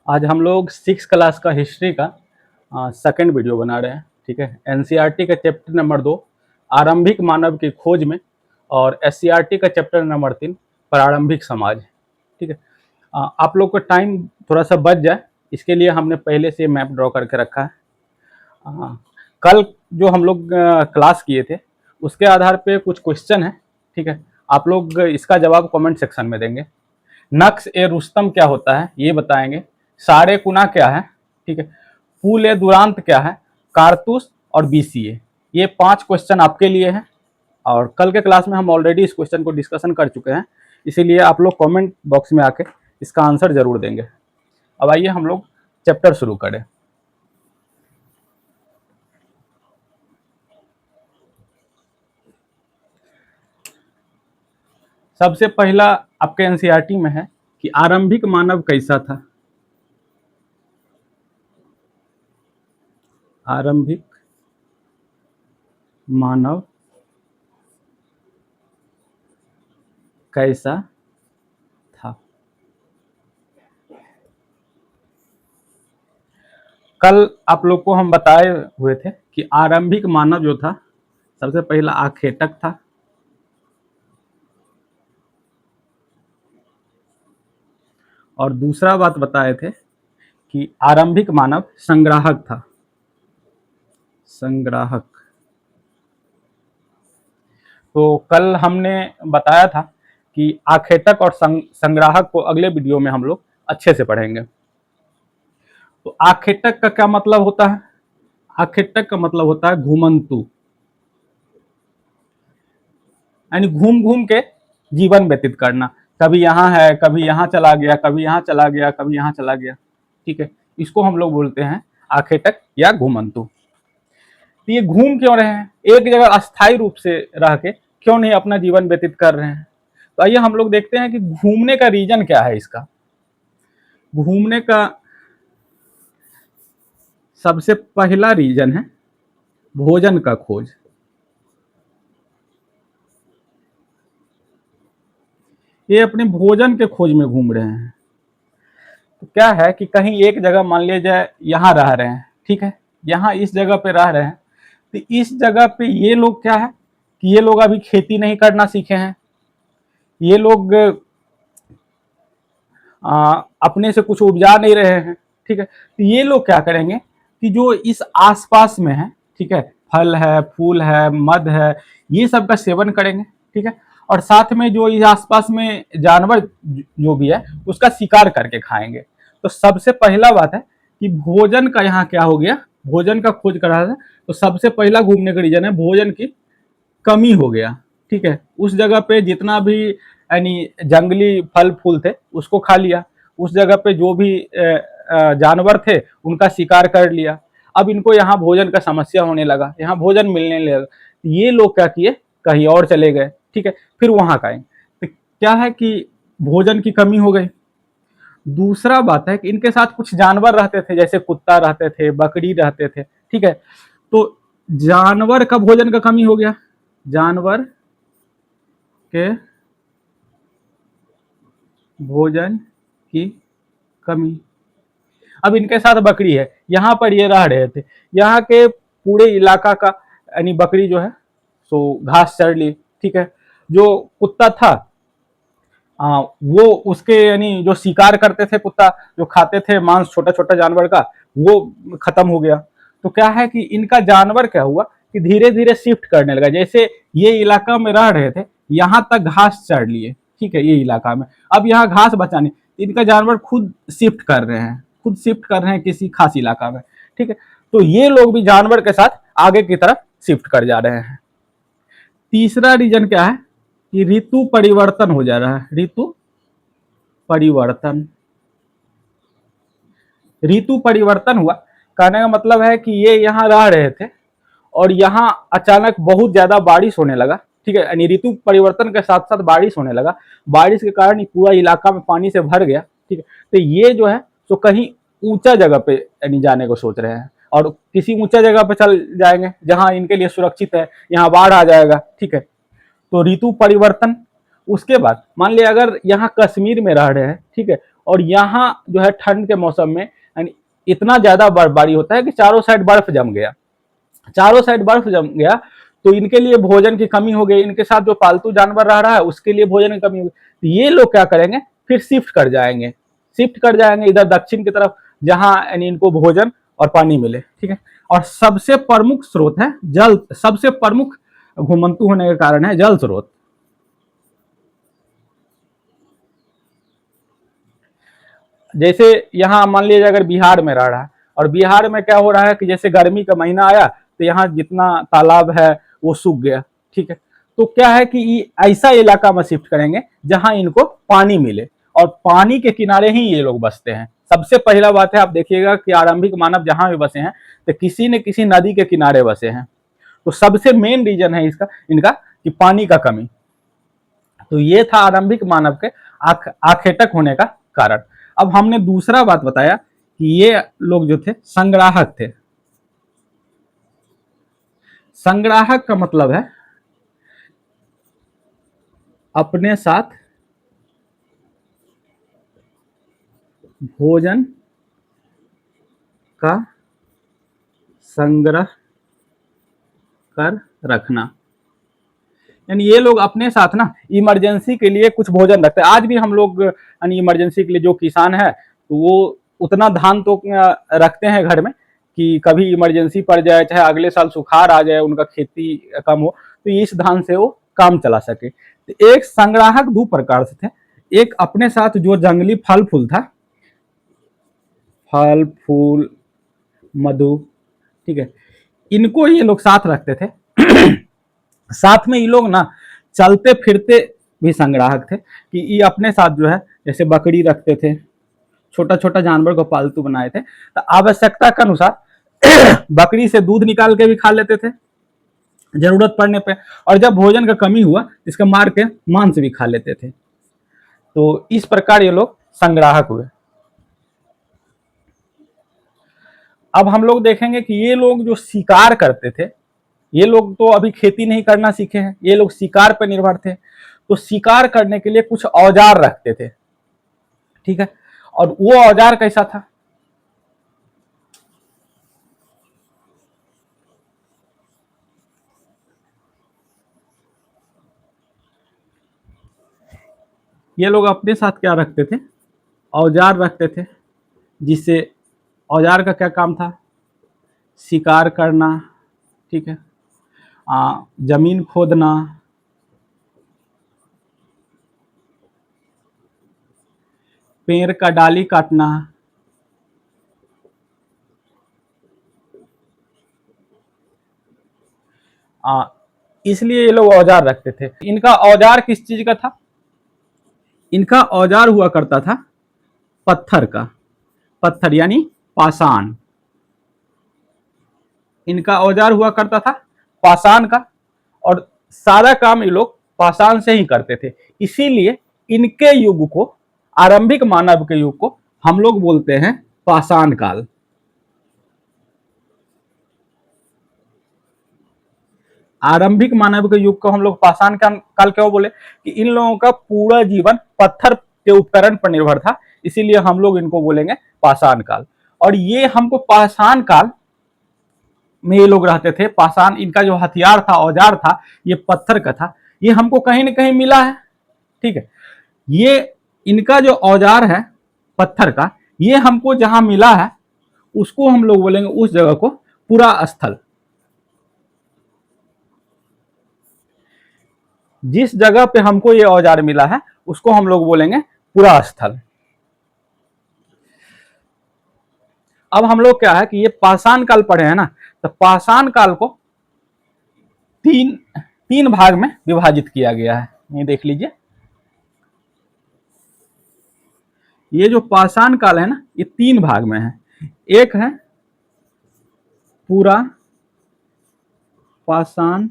आज हम लोग 6 क्लास का हिस्ट्री का सेकंड वीडियो बना रहे हैं। ठीक है, एनसीईआरटी का चैप्टर नंबर 2 आरंभिक मानव की खोज में और एससीईआरटी का चैप्टर नंबर 3 प्रारंभिक समाज। ठीक है, आप लोग का टाइम थोड़ा सा बच जाए इसके लिए हमने पहले से मैप ड्रॉ करके रखा है। कल जो हम लोग क्लास किए थे उसके आधार पे कुछ क्वेश्चन है। ठीक है, आप लोग इसका जवाब कमेंट सेक्शन में देंगे। नक्श ए रुस्तम क्या होता है ये बताएंगे। सारे कुना क्या है, ठीक है, फूल ए दुरांत क्या है, कारतूस और बीसीए। ये 5 क्वेश्चन आपके लिए हैं और कल के क्लास में हम ऑलरेडी इस क्वेश्चन को डिस्कशन कर चुके हैं, इसीलिए आप लोग कमेंट बॉक्स में आके इसका आंसर जरूर देंगे। अब आइए हम लोग चैप्टर शुरू करें। सबसे पहला आपके एनसीईआरटी में है कि आरंभिक मानव कैसा था। आरंभिक मानव कैसा था। कल आप लोग को हम बताए हुए थे कि आरंभिक मानव जो था सबसे पहला आखेटक था, और दूसरा बात बताए थे कि आरंभिक मानव संग्राहक था। संग्राहक। तो कल हमने बताया था कि आखेटक और संग्राहक को अगले वीडियो में हम लोग अच्छे से पढ़ेंगे। तो आखेटक का क्या मतलब होता है? आखेटक का मतलब होता है घुमंतु, यानी घूम घूम के जीवन व्यतीत करना। कभी यहाँ है, कभी यहाँ चला गया, कभी यहाँ चला गया, कभी यहाँ चला गया। ठीक है, इसको हम लोग बोलते हैं आखेटक या घुमंतु। तो ये घूम क्यों रहे हैं, एक जगह अस्थायी रूप से रह के क्यों नहीं अपना जीवन व्यतीत कर रहे हैं? तो आइए हम लोग देखते हैं कि घूमने का रीजन क्या है। इसका घूमने का सबसे पहला रीजन है भोजन का खोज। ये अपने भोजन के खोज में घूम रहे हैं। तो क्या है कि कहीं एक जगह मान लिया जाए यहाँ रह रहे हैं, ठीक है, यहाँ इस जगह पे रह रहे हैं, तो इस जगह पे ये लोग क्या है कि ये लोग अभी खेती नहीं करना सीखे हैं। ये लोग अपने से कुछ उपजा नहीं रहे हैं। ठीक है, तो ये लोग क्या करेंगे कि जो इस आसपास में है, ठीक है, फल है, फूल है, मध है, ये सब का सेवन करेंगे। ठीक है, और साथ में जो इस आसपास में जानवर जो भी है उसका शिकार करके खाएंगे। तो सबसे पहला बात है कि भोजन का यहाँ क्या हो गया, भोजन का खोज करा था। तो सबसे पहला घूमने का रीजन है भोजन की कमी हो गया। ठीक है, उस जगह पे जितना भी यानी जंगली फल फूल थे उसको खा लिया, उस जगह पे जो भी जानवर थे उनका शिकार कर लिया। अब इनको यहाँ भोजन का समस्या होने लगा, यहाँ भोजन मिलने लगा। ये लोग क्या किए, कहीं और चले गए। ठीक है, फिर वहां खाए। तो क्या है कि भोजन की कमी हो गई। दूसरा बात है कि इनके साथ कुछ जानवर रहते थे, जैसे कुत्ता रहते थे, बकरी रहते थे। ठीक है, तो जानवर का भोजन का कमी हो गया, जानवर के भोजन की कमी। अब इनके साथ बकरी है, यहाँ पर ये रह रहे थे, यहाँ के पूरे इलाका का यानी बकरी जो है सो घास चर ली। ठीक है, जो कुत्ता था वो उसके यानी जो शिकार करते थे कुत्ता, जो खाते थे मांस छोटा छोटा जानवर का, वो खत्म हो गया। तो क्या है कि इनका जानवर क्या हुआ कि धीरे धीरे शिफ्ट करने लगा। जैसे ये इलाका में रह रहे थे, यहाँ तक घास चढ़ लिए, ठीक है, ये इलाका में अब यहाँ घास बचाने इनका जानवर खुद शिफ्ट कर रहे हैं, खुद शिफ्ट कर रहे हैं किसी खास इलाका में। ठीक है, तो ये लोग भी जानवर के साथ आगे की तरफ शिफ्ट कर जा रहे हैं। तीसरा रीजन क्या है कि ऋतु परिवर्तन हो जा रहा है। ऋतु परिवर्तन, ऋतु परिवर्तन हुआ, कहने का मतलब है कि ये यहाँ रह रहे थे और यहाँ अचानक बहुत ज्यादा बारिश होने लगा। ठीक है, यानी ऋतु परिवर्तन के साथ साथ बारिश होने लगा। बारिश के कारण पूरा इलाका में पानी से भर गया। ठीक है, तो ये जो है तो कहीं ऊंचा जगह पे यानी जाने को सोच रहे हैं और किसी ऊंचा जगह पे चल जाएंगे जहां इनके लिए सुरक्षित है, यहाँ बाढ़ आ जाएगा। ठीक है, तो ऋतु परिवर्तन। उसके बाद मान लिया अगर यहाँ कश्मीर में रह रहे हैं, ठीक है, और यहाँ जो है ठंड के मौसम में यानी इतना ज्यादा बर्फबारी होता है कि चारों साइड बर्फ जम गया, चारों साइड बर्फ जम गया, तो इनके लिए भोजन की कमी हो गई, इनके साथ जो पालतू जानवर रह रहा है उसके लिए भोजन की कमी हो गई। तो ये लोग क्या करेंगे, फिर शिफ्ट कर जाएंगे इधर दक्षिण की तरफ, जहां यानी इनको भोजन और पानी मिले, ठीक है। और सबसे प्रमुख स्रोत है जल, सबसे प्रमुख घुमंतु होने के कारण है जल स्रोत। जैसे यहाँ मान लीजिए अगर बिहार में रह रहा है, और बिहार में क्या हो रहा है कि जैसे गर्मी का महीना आया तो यहाँ जितना तालाब है वो सूख गया, ठीक है। तो क्या है कि ऐसा इलाका में शिफ्ट करेंगे जहां इनको पानी मिले, और पानी के किनारे ही ये लोग बसते हैं। सबसे पहला बात है, आप देखिएगा कि आरंभिक मानव जहां भी बसे हैं तो किसी न किसी नदी के किनारे बसे हैं। तो सबसे मेन रीजन है इसका इनका कि पानी का कमी। तो ये था आरंभिक मानव के आखेटक होने का कारण। अब हमने दूसरा बात बताया कि ये लोग जो थे संग्राहक थे। संग्राहक का मतलब है अपने साथ भोजन का संग्रह कर रखना। यानी ये लोग अपने साथ ना इमरजेंसी के लिए कुछ भोजन रखते हैं। आज भी हम लोग यानी इमरजेंसी के लिए जो किसान है तो वो उतना धान तो रखते हैं घर में कि कभी इमरजेंसी पड़ जाए, चाहे अगले साल सुखाड़ आ जाए, उनका खेती कम हो, तो इस धान से वो काम चला सके। तो एक संग्राहक दो प्रकार से थे, एक अपने साथ जो जंगली फल फूल था, फल फूल मधु, ठीक है, इनको ये लोग साथ रखते थे। साथ में ये लोग ना चलते फिरते भी संग्राहक थे कि ये अपने साथ जो है जैसे बकरी रखते थे, छोटा छोटा जानवर को पालतू बनाए थे, तो आवश्यकता के अनुसार बकरी से दूध निकाल के भी खा लेते थे जरूरत पड़ने पे, और जब भोजन का कमी हुआ इसका मार के मांस भी खा लेते थे। तो इस प्रकार ये लोग संग्राहक हुए। अब हम लोग देखेंगे कि ये लोग जो शिकार करते थे, ये लोग तो अभी खेती नहीं करना सीखे हैं, ये लोग शिकार पर निर्भर थे। तो शिकार करने के लिए कुछ औजार रखते थे, ठीक है। और वो औजार कैसा था, ये लोग अपने साथ क्या रखते थे, औजार रखते थे, जिससे औजार का क्या काम था, शिकार करना, ठीक है, जमीन खोदना, पेड़ का डाली काटना, इसलिए ये लोग औजार रखते थे। इनका औजार किस चीज का था, इनका औजार हुआ करता था पत्थर का, पत्थर यानी पाषाण, इनका औजार हुआ करता था पाषाण का, और सारा काम ये लोग पाषाण से ही करते थे। इसीलिए इनके युग को, आरंभिक मानव के युग को हम लोग बोलते हैं पाषाण काल। आरंभिक मानव के युग को हम लोग पाषाण काल क्यों बोले, कि इन लोगों का पूरा जीवन पत्थर के उपकरण पर निर्भर था, इसीलिए हम लोग इनको बोलेंगे पाषाण काल। और ये हमको पाषाण काल में ये लोग रहते थे, पाषाण इनका जो हथियार था, औजार था, ये पत्थर का था, ये हमको कहीं ना कहीं मिला है, ठीक है। ये इनका जो औजार है पत्थर का, ये हमको जहां मिला है उसको हम लोग बोलेंगे उस जगह को पुरा स्थल। जिस जगह पे हमको ये औजार मिला है उसको हम लोग बोलेंगे पुरा स्थल। अब हम लोग क्या है कि ये पाषाण काल पढ़े हैं ना, तो पाषाण काल को तीन तीन भाग में विभाजित किया गया है, ये देख लीजिए। ये जो पाषाण काल है ना, ये तीन भाग में है। एक है पूरा पाषाण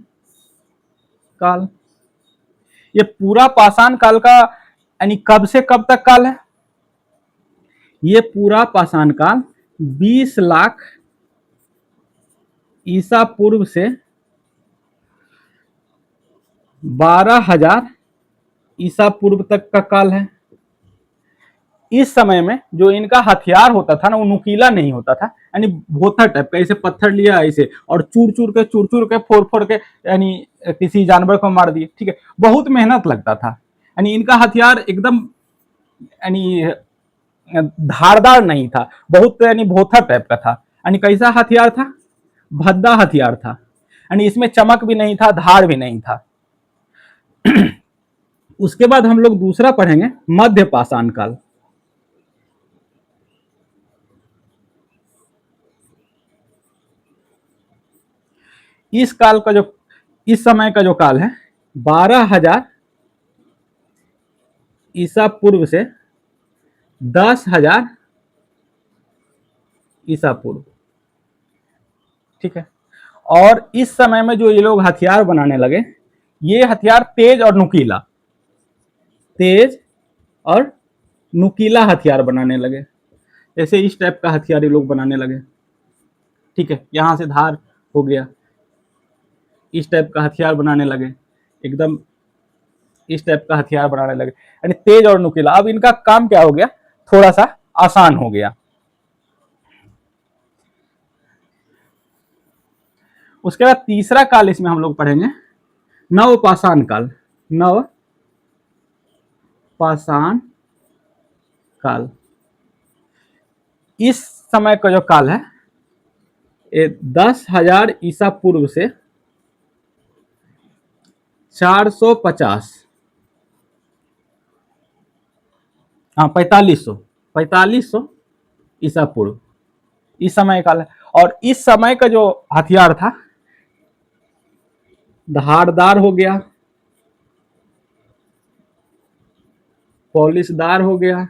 काल, ये पूरा पाषाण काल का यानी कब से कब तक काल है, ये पूरा पाषाण काल 20 लाख ईसा पूर्व से 12,000 ईसा पूर्व तक का काल है। इस समय में जो इनका हथियार होता था ना, वो नुकीला नहीं होता था, यानी भोथर टाइप का, ऐसे पत्थर लिया ऐसे और चूर चूर के फोड़ फोड़ के यानी किसी जानवर को मार दिए, ठीक है। बहुत मेहनत लगता था, यानी इनका हथियार एकदम यानी धारदार नहीं था, बहुत यानी भोथर टाइप का था। यानी कैसा हथियार था? भद्दा हथियार था, यानी इसमें चमक भी नहीं था, धार भी नहीं था। उसके बाद हम लोग दूसरा पढ़ेंगे मध्य पाषाण काल। इस काल का जो इस समय का जो काल है 12,000 ईसा पूर्व से 10,000 ईसा पूर्व, ठीक है। और इस समय में जो ये लोग हथियार बनाने लगे, ये हथियार तेज और नुकीला हथियार बनाने लगे। जैसे इस टाइप का हथियार ये लोग बनाने लगे, ठीक है। यहां से धार हो गया, इस टाइप का हथियार बनाने लगे, एकदम इस टाइप का हथियार बनाने लगे, यानी तेज और नुकीला। अब इनका काम क्या हो गया? थोड़ा सा आसान हो गया। उसके बाद तीसरा काल इसमें हम लोग पढ़ेंगे नवपाषाण काल। नवपाषाण काल, इस समय का जो काल है ये 10,000 ईसा पूर्व से 450, हाँ 4500 ईसा पूर्व, इस समय काल है। और इस समय का जो हथियार था धारदार हो गया, पॉलिशदार हो गया,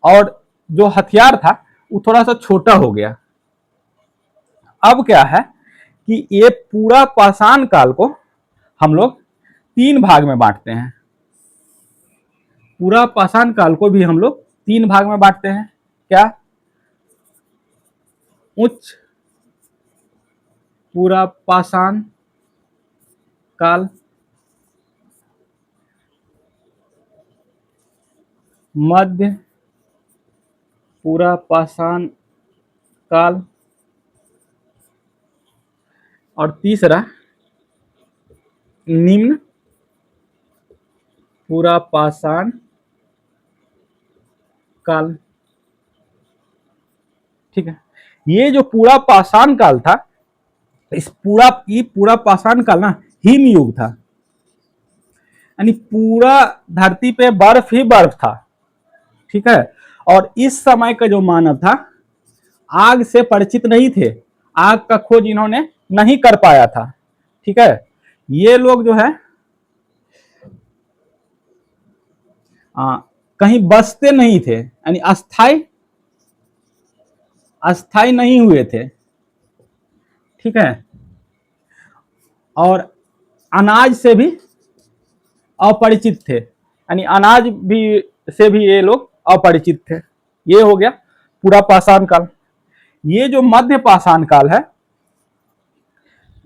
और जो हथियार था वो थोड़ा सा छोटा हो गया। अब क्या है कि ये पूरा पाषाण काल को हम लोग 3 भाग में बांटते हैं। पूरा पाषाण काल को भी हम लोग 3 भाग में बांटते हैं। क्या? उच्च पूरा पाषाण काल, मध्य पूरा पाषाण काल, और तीसरा निम्न पूरा पाषाण काल, ठीक है। ये जो पूरा पाषाण काल था, ये पूरा पाषाण काल ना हिम युग था, यानी पूरा धरती पे बर्फ ही बर्फ था, ठीक है। और इस समय का जो मानव था आग से परिचित नहीं थे, आग का खोज इन्होंने नहीं कर पाया था, ठीक है। ये लोग जो है कहीं बसते नहीं थे, यानी अस्थाई नहीं हुए थे, ठीक है। और अनाज से भी अपरिचित थे, यानी अनाज भी से भी ये लोग अपरिचित थे। ये हो गया पूरा पाषाण काल। ये जो मध्य पाषाण काल है,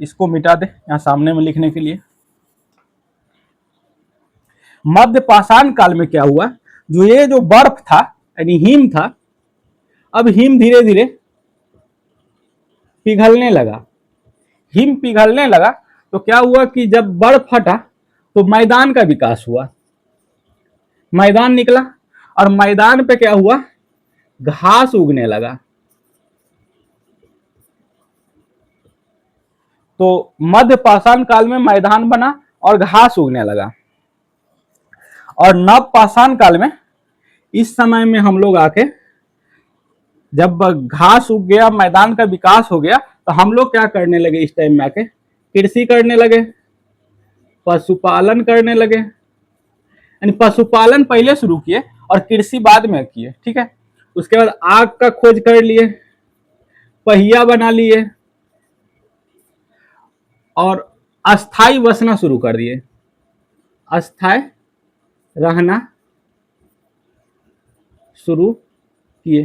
इसको मिटा दे यहां सामने में लिखने के लिए। मध्य पाषाण काल में क्या हुआ, जो ये जो बर्फ था यानी हिम था, अब हिम धीरे धीरे पिघलने लगा। हिम पिघलने लगा तो क्या हुआ कि जब बर्फ फटा तो मैदान का विकास हुआ, मैदान निकला, और मैदान पे क्या हुआ? घास उगने लगा। तो मध्य पाषाण काल में मैदान बना और घास उगने लगा। और नव पाषाण काल में इस समय में हम लोग आके जब घास उग गया, मैदान का विकास हो गया, तो हम लोग क्या करने लगे? इस टाइम में आके कृषि करने लगे, पशुपालन करने लगे, यानी पशुपालन पहले शुरू किए और कृषि बाद में किए, ठीक है। उसके बाद आग का खोज कर लिए, पहिया बना लिए, और अस्थाई बसना शुरू कर दिए, अस्थाई रहना शुरू किए।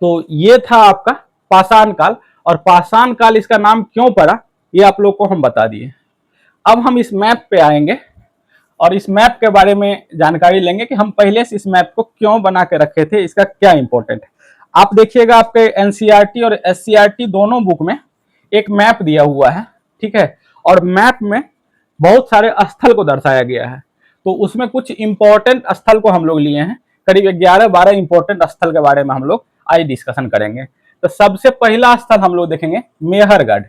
तो ये था आपका पाषाण काल। और पाषाण काल इसका नाम क्यों पड़ा ये आप लोग को हम बता दिए। अब हम इस मैप पे आएंगे और इस मैप के बारे में जानकारी लेंगे कि हम पहले से इस मैप को क्यों बना के रखे थे, इसका क्या इंपॉर्टेंट है। आप देखिएगा आपके एनसीईआरटी और एससीईआरटी दोनों बुक में एक मैप दिया हुआ है, ठीक है, और मैप में बहुत सारे स्थल को दर्शाया गया है। तो उसमें कुछ इंपॉर्टेंट स्थल को हम लोग लिए हैं, करीब 11-12 इंपॉर्टेंट स्थल के बारे में हम लोग आज डिस्कशन करेंगे। तो सबसे पहला स्थल हम लोग देखेंगे मेहरगढ़।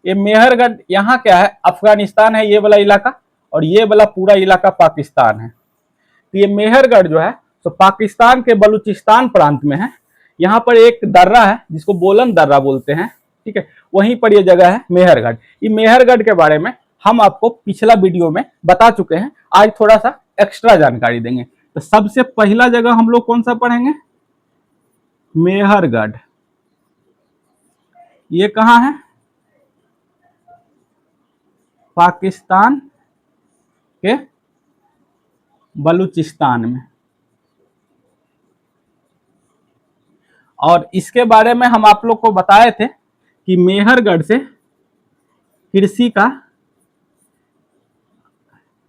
ये मेहरगढ़ यहाँ क्या है, अफगानिस्तान है ये वाला इलाका, और ये वाला पूरा इलाका पाकिस्तान है। तो ये मेहरगढ़ जो है तो पाकिस्तान के बलूचिस्तान प्रांत में है। यहाँ पर एक दर्रा है जिसको बोलन दर्रा बोलते हैं, ठीक है, वहीं पर ये जगह है मेहरगढ़। ये मेहरगढ़ के बारे में हम आपको पिछला वीडियो में बता चुके हैं, आज थोड़ा सा एक्स्ट्रा जानकारी देंगे। तो सबसे पहला जगह हम लोग कौन सा पढ़ेंगे, मेहरगढ़। ये कहाँ है, पाकिस्तान के बलूचिस्तान में। और इसके बारे में हम आप लोग को बताए थे कि मेहरगढ़ से कृषि का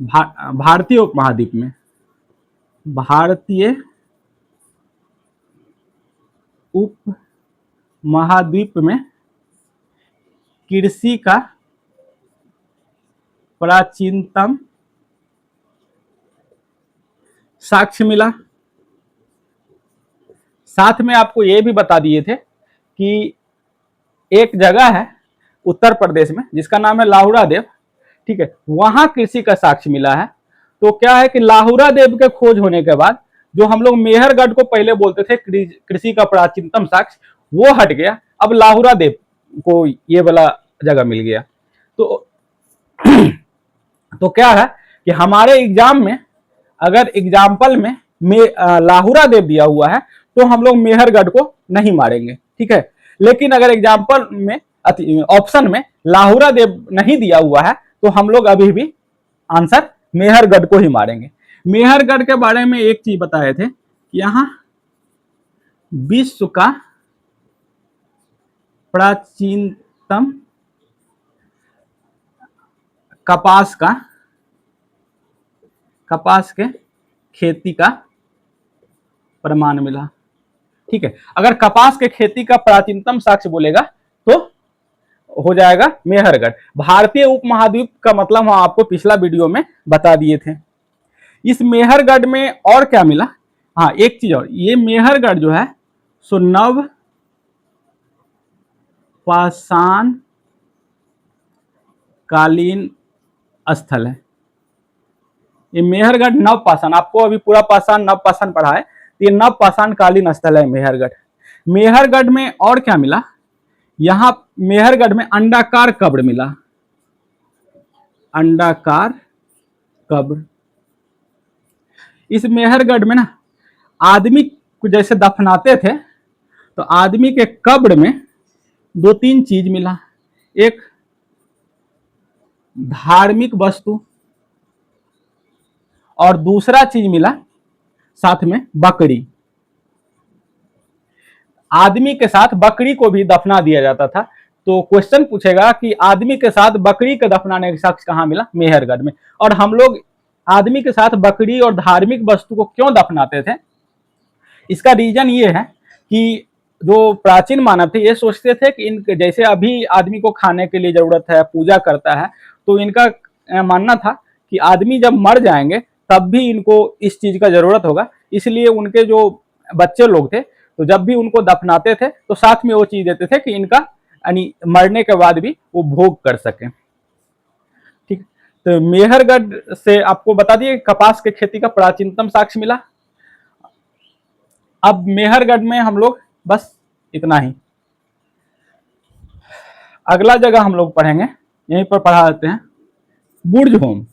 भारतीय उपमहाद्वीप में, भारतीय उपमहाद्वीप में कृषि का प्राचीनतम साक्ष्य मिला। साथ में आपको ये भी बता दिए थे कि एक जगह है उत्तर प्रदेश में जिसका नाम है लाहुरा देव, ठीक है, वहां कृषि का साक्ष्य मिला है। तो क्या है कि लाहुरा देव के खोज होने के बाद जो हम लोग मेहरगढ़ को पहले बोलते थे कृषि का प्राचीनतम साक्ष्य, वो हट गया, अब लाहुरा देव को ये वाला जगह मिल गया। तो तो क्या है कि हमारे एग्जाम में अगर एग्जाम्पल में लाहुरा देव दिया हुआ है तो हम लोग मेहरगढ़ को नहीं मारेंगे, ठीक है, लेकिन अगर एग्जाम्पल में ऑप्शन में लाहुरा देव नहीं दिया हुआ है तो हम लोग अभी भी आंसर मेहरगढ़ को ही मारेंगे। मेहरगढ़ के बारे में एक चीज बताए थे कि यहां विश्व का प्राचीनतम कपास के खेती का प्रमाण मिला, ठीक है। अगर कपास के खेती का प्राचीनतम साक्ष्य बोलेगा तो हो जाएगा मेहरगढ़। भारतीय उपमहाद्वीप का मतलब हम आपको पिछला वीडियो में बता दिए थे। इस मेहरगढ़ में और क्या मिला, हाँ एक चीज और, ये मेहरगढ़ जो है सो नव पाषाण कालीन स्थल है। ये मेहरगढ़ नव पाषाण, आपको अभी पूरा पाषाण नव पाषाण पढ़ा है, ये नव पाषाण कालीन स्थल है मेहरगढ़। मेहरगढ़ में और क्या मिला, यहां मेहरगढ़ में अंडाकार कब्र मिला, अंडाकार कब्र। इस मेहरगढ़ में ना आदमी को जैसे दफनाते थे तो आदमी के कब्र में 2-3 चीज मिला, एक धार्मिक वस्तु और दूसरा चीज मिला साथ में बकरी। आदमी के साथ बकरी को भी दफना दिया जाता था। तो क्वेश्चन पूछेगा कि आदमी के साथ बकरी के दफनाने का साक्ष्य कहां मिला, मेहरगढ़ में। और हम लोग आदमी के साथ बकरी और धार्मिक वस्तु को क्यों दफनाते थे, इसका रीजन ये है कि जो प्राचीन मानव थे ये सोचते थे कि इन जैसे अभी आदमी को खाने के लिए जरूरत है, पूजा करता है, तो इनका मानना था कि आदमी जब मर जाएंगे तब भी इनको इस चीज का जरूरत होगा, इसलिए उनके जो बच्चे लोग थे तो जब भी उनको दफनाते थे तो साथ में वो चीज देते थे कि इनका यानी मरने के बाद भी वो भोग कर सके, ठीक। तो मेहरगढ़ से आपको बता दिए कपास के खेती का प्राचीनतम साक्ष्य मिला। अब मेहरगढ़ में हम लोग बस इतना ही। अगला जगह हम लोग पढ़ेंगे, यहीं पर पढ़ा देते हैं, बुर्ज होम।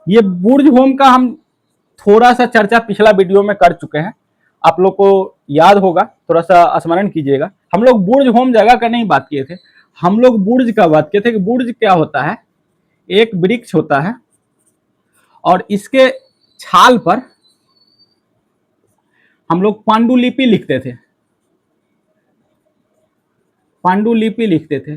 ये बुर्ज होम का हम थोड़ा सा चर्चा पिछला वीडियो में कर चुके हैं, आप लोग को याद होगा, थोड़ा सा स्मरण कीजिएगा। हम लोग बुर्ज होम जगह का नहीं बात किए थे, हम लोग बुर्ज का बात किए थे कि बुर्ज क्या होता है, एक वृक्ष होता है और इसके छाल पर हम लोग पांडुलिपि लिखते थे, पांडुलिपि लिखते थे।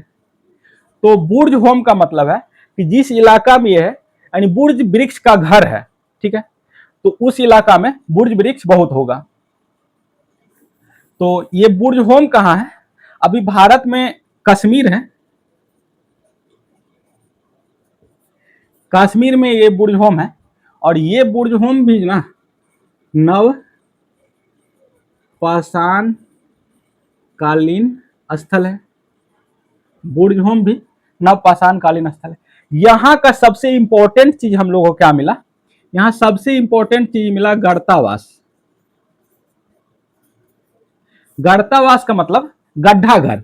तो बुर्ज होम का मतलब है कि जिस इलाका में है यानी बुर्ज वृक्ष का घर है, ठीक है, तो उस इलाका में बुर्ज वृक्ष बहुत होगा। तो ये बुर्ज होम कहाँ है? अभी भारत में कश्मीर है, कश्मीर में ये बुर्ज होम है। और ये बुर्ज होम भी ना नव पाषाण कालीन स्थल है। बुर्ज होम भी नव पाषाण कालीन स्थल है। यहाँ का सबसे इंपॉर्टेंट चीज हम लोगों को क्या मिला? यहाँ सबसे इंपॉर्टेंट चीज मिला गर्तावास। गर्तावास का मतलब गड्ढा घर।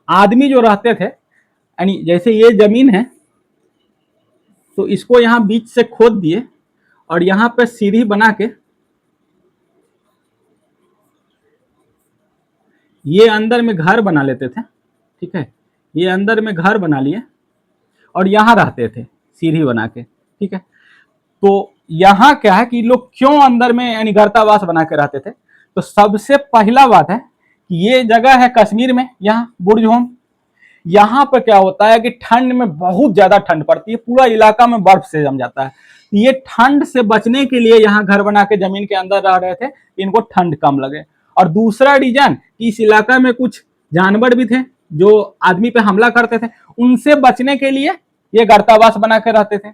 आदमी जो रहते थे, यानी जैसे ये जमीन है तो इसको यहां बीच से खोद दिए और यहां पे सीढ़ी बना के ये अंदर में घर बना लेते थे, ठीक है, ये अंदर में घर बना लिए और यहां रहते थे सीढ़ी बना के, ठीक है। तो यहां क्या है कि लोग क्यों अंदर में यानी गर्तावास बना के रहते थे? तो सबसे पहला बात है कि ये जगह है कश्मीर में, यहाँ बुर्ज होम। यहाँ पर क्या होता है कि ठंड में बहुत ज्यादा ठंड पड़ती है, पूरा इलाका में बर्फ से जम जाता है। ये ठंड से बचने के लिए यहाँ घर बना के जमीन के अंदर रह रहे थे, इनको ठंड कम लगे। और दूसरा रीजन कि इस इलाका में कुछ जानवर भी थे जो आदमी पे हमला करते थे, उनसे बचने के लिए ये गर्तावास बना के रहते थे।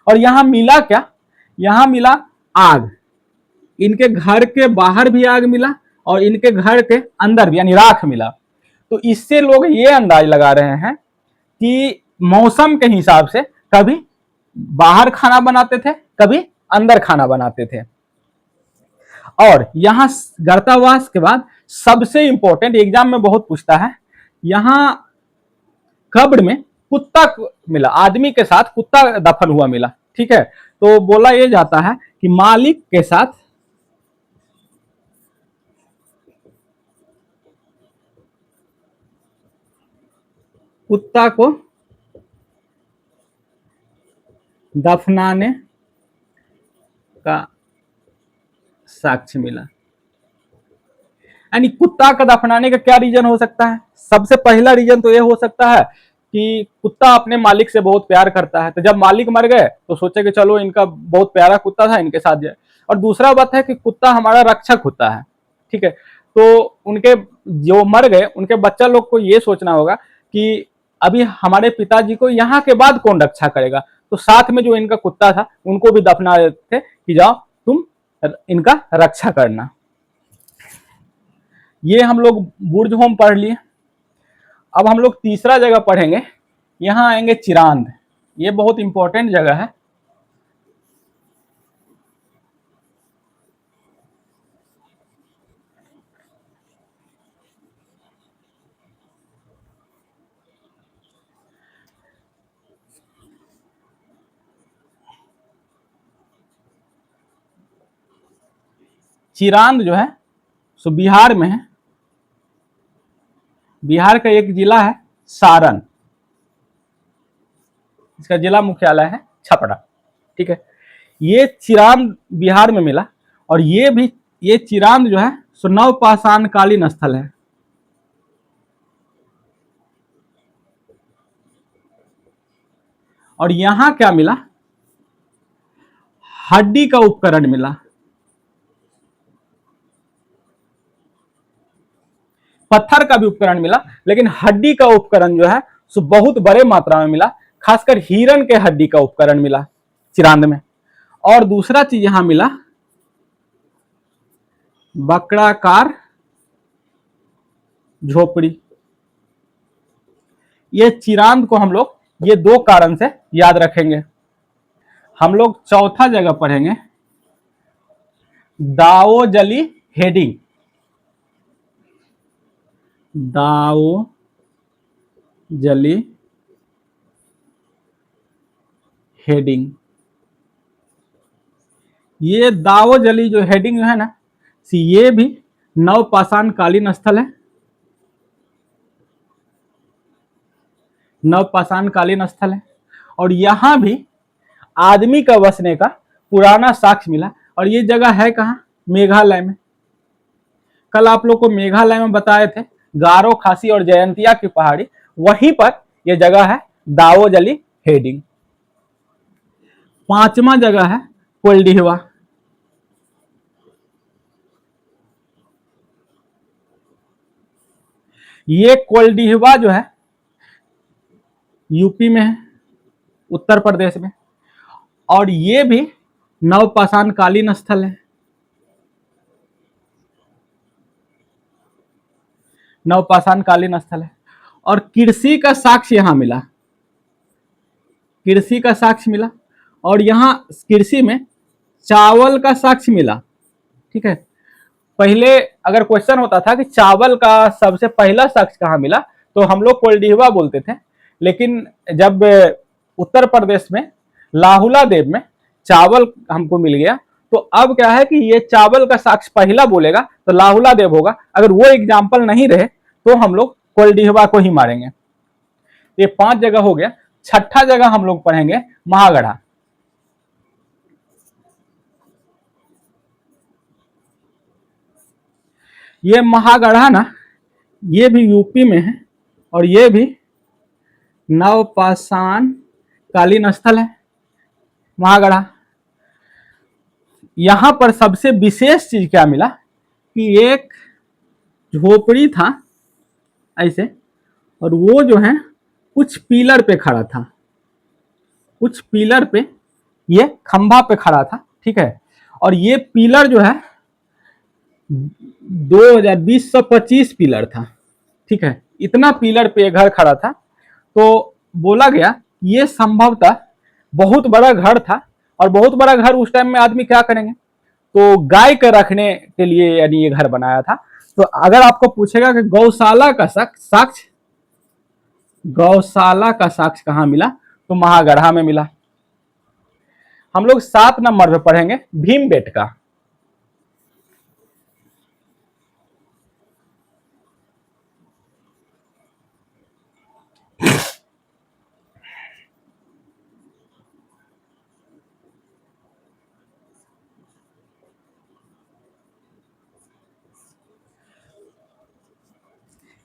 और यहाँ मिला क्या? यहाँ मिला आग। इनके घर के बाहर भी आग मिला और इनके घर के अंदर भी यानी राख मिला। तो इससे लोग ये अंदाज लगा रहे हैं कि मौसम के हिसाब से कभी बाहर खाना बनाते थे, कभी अंदर खाना बनाते थे। और यहां गर्तावास के बाद सबसे इंपॉर्टेंट, एग्जाम में बहुत पूछता है, यहां कब्र में कुत्ता मिला, आदमी के साथ कुत्ता दफन हुआ मिला, ठीक है। तो बोला यह जाता है कि मालिक के साथ कुत्ता को दफनाने का साक्ष्य मिला। यानी कुत्ता का दफनाने का क्या रीजन हो सकता है? सबसे पहला रीजन तो यह हो सकता है कि कुत्ता अपने मालिक से बहुत प्यार करता है, तो जब मालिक मर गए तो सोचे कि चलो इनका बहुत प्यारा कुत्ता था, इनके साथ जाए। और दूसरा बात है कि कुत्ता हमारा रक्षक होता है, ठीक है। तो उनके जो मर गए उनके बच्चा लोग को ये सोचना होगा कि अभी हमारे पिताजी को यहाँ के बाद कौन रक्षा करेगा, तो साथ में जो इनका कुत्ता था उनको भी दफना देते थे कि जाओ तुम इनका रक्षा करना। ये हम लोग बुर्ज होम पढ़ लिए। अब हम लोग तीसरा जगह पढ़ेंगे, यहां आएंगे चिरांद। ये बहुत इंपॉर्टेंट जगह है। चिरांद जो है सो बिहार में है। बिहार का एक जिला है सारण, इसका जिला मुख्यालय है छपरा, ठीक है। ये चिरांद बिहार में मिला और ये चिरांद जो है सो नवपाषाण कालीन स्थल है। और यहां क्या मिला? हड्डी का उपकरण मिला। पत्थर का भी उपकरण मिला, लेकिन हड्डी का उपकरण जो है सो बहुत बड़े मात्रा में मिला, खासकर हिरण के हड्डी का उपकरण मिला चिरांद में। और दूसरा चीज यहां मिला बकराकार झोपड़ी। ये चिरांद को हम लोग ये दो कारण से याद रखेंगे। हम लोग चौथा जगह पढ़ेंगे दाओजली हेडिंग। दाओजली हेडिंग, ये दाओजली जो हेडिंग है ना, ये भी नवपाषाण कालीन स्थल है। नवपाषाण कालीन स्थल है और यहां भी आदमी का बसने का पुराना साक्ष्य मिला। और ये जगह है कहां? मेघालय में। कल आप लोग को मेघालय में बताए थे गारो, खासी और जयंतिया की पहाड़ी, वहीं पर यह जगह है दावोजली हेडिंग। पांचवा जगह है कोल्डिहवा। ये कोल्डिहवा जो है यूपी में है, उत्तर प्रदेश में, और ये भी नवपाषाण कालीन स्थल है। नवपाषाण कालीन स्थल है। और कृषि का साक्ष्य यहां मिला, कृषि का साक्ष्य मिला, और यहां कृषि में चावल का साक्ष्य मिला। ठीक है, पहले अगर क्वेश्चन होता था कि चावल का सबसे पहला साक्ष्य कहां मिला, तो हम लोग कोल्डिहवा बोलते थे। लेकिन जब उत्तर प्रदेश में लाहुला देव में चावल हमको मिल गया, तो अब क्या है कि ये चावल का साक्ष्य पहला बोलेगा तो लाहुला देव होगा। अगर वो एग्जाम्पल नहीं रहे तो हम लोग कोल्डिहवा को ही मारेंगे। ये 5 जगह हो गया। छठा जगह हम लोग पढ़ेंगे महागढ़ा। ये महागढ़ा ना, ये भी यूपी में है, और ये भी नवपाषाण कालीन स्थल है महागढ़ा। यहां पर सबसे विशेष चीज क्या मिला कि एक झोपड़ी था ऐसे, और वो जो है कुछ पिलर पे खड़ा था, कुछ पिलर पे, ये खंभा पे खड़ा था। ठीक है, और ये पिलर जो है 2225 पिलर था। ठीक है, इतना पिलर पे घर खड़ा था। तो बोला गया ये संभवतः बहुत बड़ा घर था, और बहुत बड़ा घर उस टाइम में आदमी क्या करेंगे, तो गाय के रखने के लिए यानी ये घर बनाया था। तो अगर आपको पूछेगा कि गौशाला का साक्ष्य, गौशाला का साक्ष्य कहां मिला, तो महागढ़ा में मिला। हम लोग 7 नंबर पे पढ़ेंगे भीमबेटका।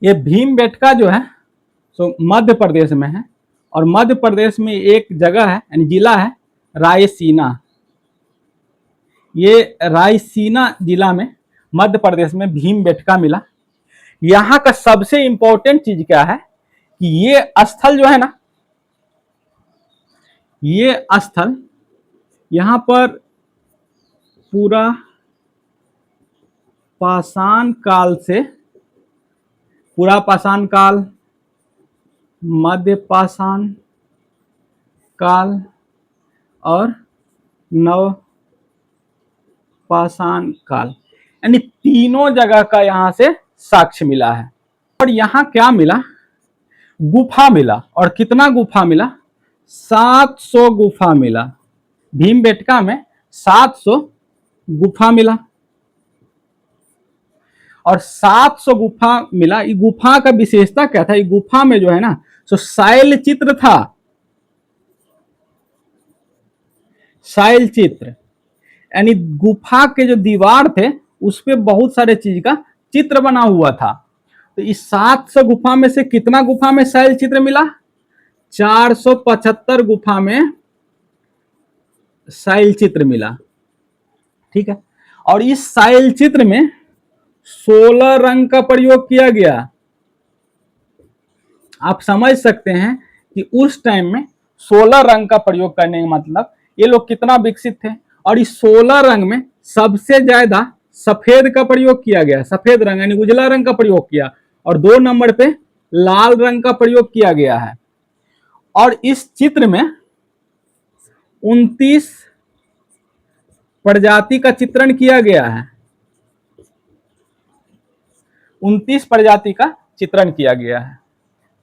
ये भीमबेटका जो है सो मध्य प्रदेश में है, और मध्य प्रदेश में एक जगह है यानी जिला है रायसीना। ये रायसीना जिला में मध्य प्रदेश में भीमबेटका मिला। यहाँ का सबसे इंपॉर्टेंट चीज क्या है कि ये स्थल जो है ना, ये स्थल यहाँ पर पूरा पाषाण काल से, पूरा पाषाण काल, मध्य पाषाण काल और नव पाषाण काल, यानी तीनों जगह का यहां से साक्ष्य मिला है। और यहां क्या मिला, गुफा मिला। और कितना गुफा मिला, 700 गुफा मिला। भीमबेटका में 700 गुफा मिला, और 700 गुफा मिला। ये गुफा का विशेषता क्या था, ये गुफा में जो है ना, तो शैल चित्र था। शैल चित्र यानी गुफा के जो दीवार थे उस पे बहुत सारे चीज का चित्र बना हुआ था। तो इस 700 गुफा में से कितना गुफा में शैल चित्र मिला, 475 गुफा में शैल चित्र मिला। ठीक है, और इस शैल चित्र में 16 रंग का प्रयोग किया गया। आप समझ सकते हैं कि उस टाइम में 16 रंग का प्रयोग करने का मतलब ये लोग कितना विकसित थे। और इस 16 रंग में सबसे ज्यादा सफेद का प्रयोग किया गया, सफेद रंग यानी उजला रंग का प्रयोग किया, और 2 नंबर पे लाल रंग का प्रयोग किया गया है। और इस चित्र में 29 प्रजाति का चित्रण किया गया है, 29 प्रजाति का चित्रण किया गया है।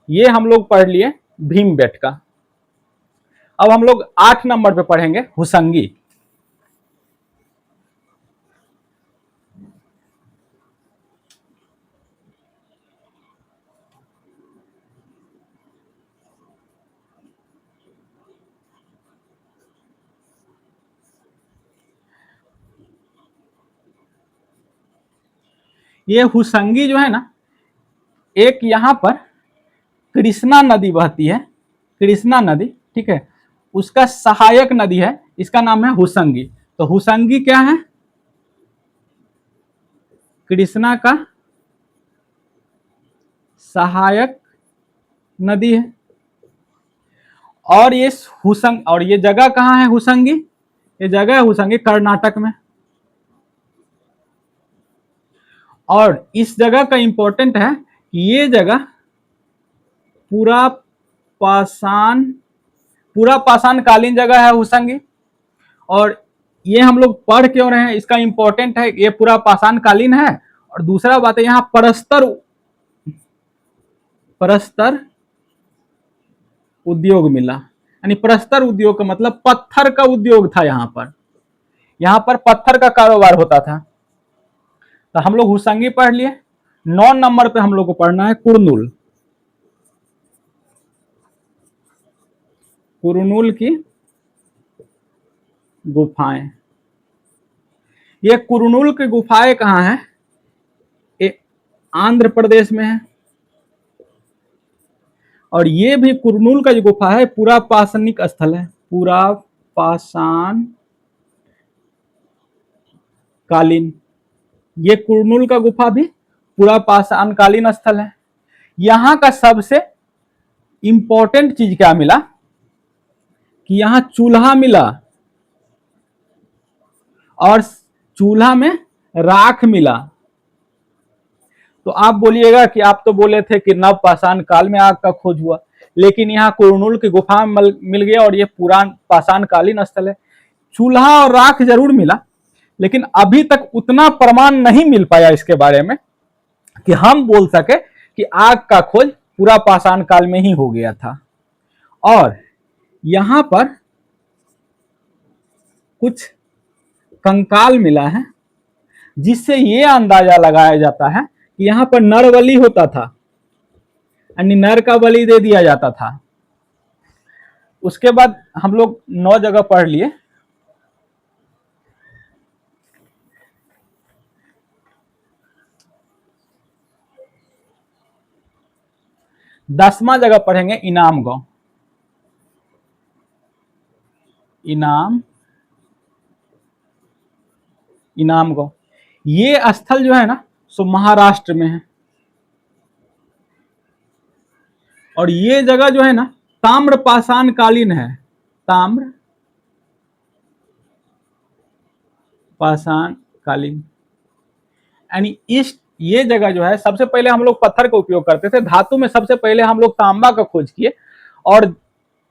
ये हम लोग पढ़ लिए भीमबेटका। अब हम लोग 8 नंबर पे पढ़ेंगे हुसंगी। ये हुसंगी जो है ना, एक यहाँ पर कृष्णा नदी बहती है, कृष्णा नदी, ठीक है, उसका सहायक नदी है, इसका नाम है हुसंगी। तो हुसंगी क्या है? कृष्णा का सहायक नदी है। और ये और ये जगह कहाँ है हुसंगी? ये जगह है हुसंगी कर्नाटक में। और इस जगह का इंपॉर्टेंट है कि ये जगह पूरा पाषाण कालीन जगह है हुसंगी। और ये हम लोग पढ़ क्यों रहे हैं, इसका इंपॉर्टेंट है, ये पूरा पाषाण कालीन है। और दूसरा बात है, यहाँ परस्तर उद्योग मिला, यानी परस्तर उद्योग का मतलब पत्थर का उद्योग था। यहाँ पर पत्थर का कारोबार होता था। तो हम लोग हुसंगी पढ़ लिए। 9 नंबर पे हम लोग को पढ़ना है कुरनूल। कुरनूल की गुफाएं। ये कुरनूल की गुफाएं कहाँ है? ये आंध्र प्रदेश में है। और ये भी कुरनूल का जो गुफा है पूरा पाषाणिक स्थल है, पूरा पाषाण कालीन। ये कुरनूल का गुफा भी पूरा पाषाण कालीन स्थल है। यहाँ का सबसे इंपॉर्टेंट चीज क्या मिला कि यहाँ चूल्हा मिला, और चूल्हा में राख मिला। तो आप बोलिएगा कि आप तो बोले थे कि नव पाषाण काल में आग का खोज हुआ, लेकिन यहाँ कुरनूल की गुफा में मिल गया और ये पुरान पाषाण कालीन स्थल है। चूल्हा और राख जरूर मिला, लेकिन अभी तक उतना प्रमाण नहीं मिल पाया इसके बारे में कि हम बोल सके कि आग का खोज पूरा पाषाण काल में ही हो गया था। और यहां पर कुछ कंकाल मिला है, जिससे ये अंदाजा लगाया जाता है कि यहां पर नर बलि होता था, यानी नर का बलि दे दिया जाता था। उसके बाद हम लोग 9 जगह पढ़ लिए। दसवां जगह पढ़ेंगे इनाम गांव। इनाम गांव ये स्थल जो है ना सो महाराष्ट्र में है। और ये जगह जो है ना ताम्र पाषाण कालीन है, ताम्र पाषाण कालीन। यानी ये जगह जो है, सबसे पहले हम लोग पत्थर का उपयोग करते थे, धातु में सबसे पहले हम लोग तांबा का खोज किए। और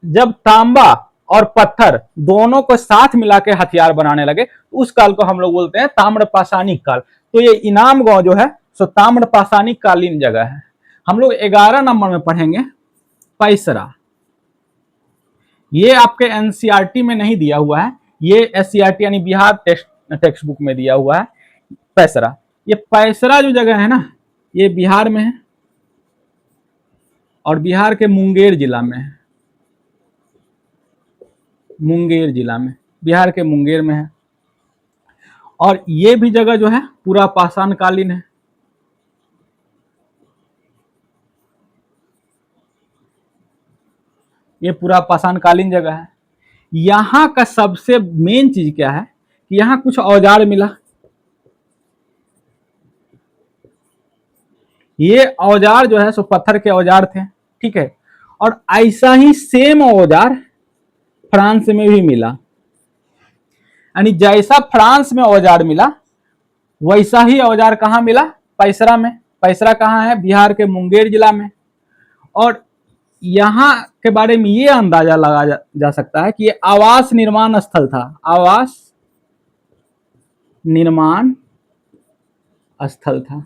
जब तांबा और पत्थर दोनों को साथ मिला के हथियार बनाने लगे, उस काल को हम लोग बोलते हैं ताम्र पाषाणिक काल। तो ये इनाम गांव जो है सो ताम्र पाषाणिक कालीन जगह है। हम लोग 11 नंबर में पढ़ेंगे पैसरा। ये आपके एनसीईआरटी में नहीं दिया हुआ है, ये एससीईआरटी यानी बिहार टेक्स्ट बुक में दिया हुआ है पैसरा। ये पैसरा जो जगह है ना, ये बिहार में है और बिहार के मुंगेर जिला में है। मुंगेर जिला में, बिहार के मुंगेर में है। और ये भी जगह जो है पूरा पाषाण कालीन है। ये पूरा पाषाण कालीन जगह है। यहां का सबसे मेन चीज क्या है कि यहां कुछ औजार मिला। ये औजार जो है सो पत्थर के औजार थे, ठीक है। और ऐसा ही सेम औजार फ्रांस में भी मिला, यानी जैसा फ्रांस में औजार मिला वैसा ही औजार कहां मिला? पैसरा में। पैसरा कहां है? बिहार के मुंगेर जिला में। और यहां के बारे में ये अंदाजा लगाया जा सकता है कि ये आवास निर्माण स्थल था, आवास निर्माण स्थल था।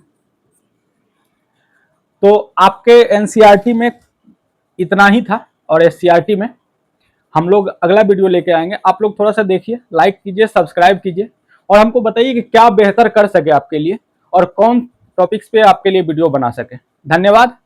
तो आपके एनसीईआरटी में इतना ही था, और एससीईआरटी में हम लोग अगला वीडियो लेके आएंगे। आप लोग थोड़ा सा देखिए, लाइक कीजिए, सब्सक्राइब कीजिए, और हमको बताइए कि क्या बेहतर कर सके आपके लिए और कौन टॉपिक्स पे आपके लिए वीडियो बना सके। धन्यवाद।